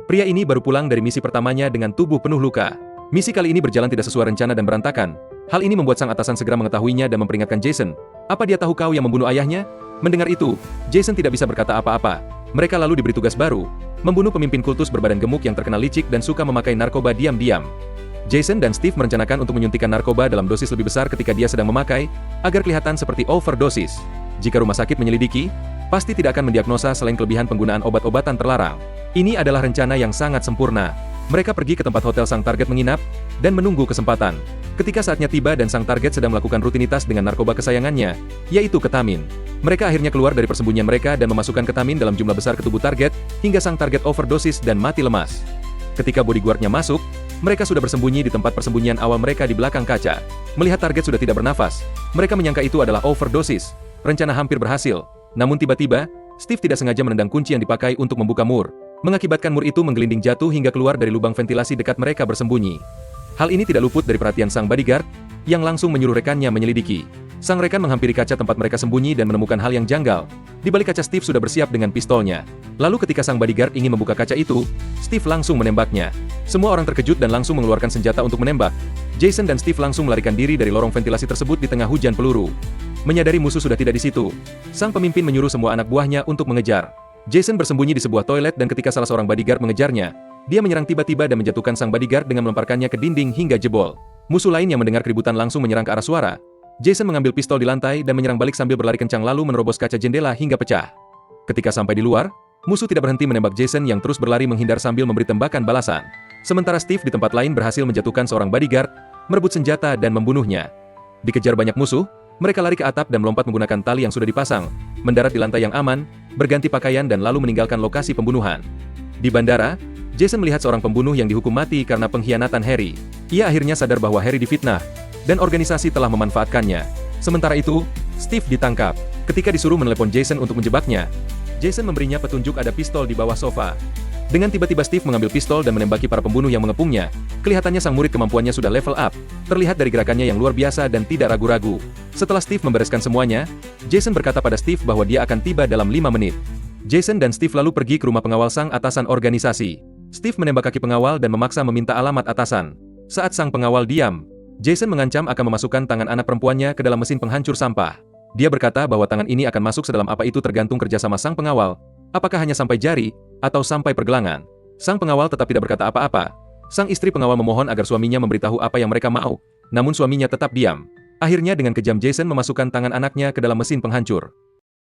Pria ini baru pulang dari misi pertamanya dengan tubuh penuh luka. Misi kali ini berjalan tidak sesuai rencana dan berantakan. Hal ini membuat sang atasan segera mengetahuinya dan memperingatkan Jason. Apa dia tahu kau yang membunuh ayahnya? Mendengar itu, Jason tidak bisa berkata apa-apa. Mereka lalu diberi tugas baru, membunuh pemimpin kultus berbadan gemuk yang terkenal licik dan suka memakai narkoba diam-diam. Jason dan Steve merencanakan untuk menyuntikkan narkoba dalam dosis lebih besar ketika dia sedang memakai, agar kelihatan seperti overdosis. Jika rumah sakit menyelidiki, pasti tidak akan mendiagnosa selain kelebihan penggunaan obat-obatan terlarang. Ini adalah rencana yang sangat sempurna. Mereka pergi ke tempat hotel sang target menginap, dan menunggu kesempatan. Ketika saatnya tiba dan sang target sedang melakukan rutinitas dengan narkoba kesayangannya, yaitu ketamin. Mereka akhirnya keluar dari persembunyian mereka dan memasukkan ketamin dalam jumlah besar ke tubuh target, hingga sang target overdosis dan mati lemas. Ketika bodyguardnya masuk, mereka sudah bersembunyi di tempat persembunyian awal mereka di belakang kaca. Melihat target sudah tidak bernafas, mereka menyangka itu adalah overdosis. Rencana hampir berhasil. Namun tiba-tiba, Steve tidak sengaja menendang kunci yang dipakai untuk membuka mur, mengakibatkan mur itu menggelinding jatuh hingga keluar dari lubang ventilasi dekat mereka bersembunyi. Hal ini tidak luput dari perhatian sang bodyguard, yang langsung menyuruh rekannya menyelidiki. Sang rekan menghampiri kaca tempat mereka sembunyi dan menemukan hal yang janggal. Di balik kaca Steve sudah bersiap dengan pistolnya. Lalu ketika sang bodyguard ingin membuka kaca itu, Steve langsung menembaknya. Semua orang terkejut dan langsung mengeluarkan senjata untuk menembak. Jason dan Steve langsung melarikan diri dari lorong ventilasi tersebut di tengah hujan peluru. Menyadari musuh sudah tidak di situ, sang pemimpin menyuruh semua anak buahnya untuk mengejar. Jason bersembunyi di sebuah toilet dan ketika salah seorang bodyguard mengejarnya, dia menyerang tiba-tiba dan menjatuhkan sang bodyguard dengan melemparkannya ke dinding hingga jebol. Musuh lain yang mendengar keributan langsung menyerang ke arah suara. Jason mengambil pistol di lantai dan menyerang balik sambil berlari kencang lalu menerobos kaca jendela hingga pecah. Ketika sampai di luar, musuh tidak berhenti menembak Jason yang terus berlari menghindar sambil memberi tembakan balasan. Sementara Steve di tempat lain berhasil menjatuhkan seorang bodyguard, merebut senjata dan membunuhnya. Dikejar banyak musuh, mereka lari ke atap dan melompat menggunakan tali yang sudah dipasang, mendarat di lantai yang aman, berganti pakaian dan lalu meninggalkan lokasi pembunuhan. Di bandara, Jason melihat seorang pembunuh yang dihukum mati karena pengkhianatan Harry. Ia akhirnya sadar bahwa Harry difitnah, dan organisasi telah memanfaatkannya. Sementara itu, Steve ditangkap. Ketika disuruh menelepon Jason untuk menjebaknya, Jason memberinya petunjuk ada pistol di bawah sofa. Dengan tiba-tiba Steve mengambil pistol dan menembaki para pembunuh yang mengepungnya. Kelihatannya sang murid kemampuannya sudah level up. Terlihat dari gerakannya yang luar biasa dan tidak ragu-ragu. Setelah Steve membereskan semuanya, Jason berkata pada Steve bahwa dia akan tiba dalam 5 menit. Jason dan Steve lalu pergi ke rumah pengawal sang atasan organisasi. Steve menembak kaki pengawal dan memaksa meminta alamat atasan. Saat sang pengawal diam, Jason mengancam akan memasukkan tangan anak perempuannya ke dalam mesin penghancur sampah. Dia berkata bahwa tangan ini akan masuk sedalam apa itu tergantung kerjasama sang pengawal. Apakah hanya sampai jari, atau sampai pergelangan? Sang pengawal tetap tidak berkata apa-apa. Sang istri pengawal memohon agar suaminya memberitahu apa yang mereka mau. Namun suaminya tetap diam. Akhirnya dengan kejam Jason memasukkan tangan anaknya ke dalam mesin penghancur.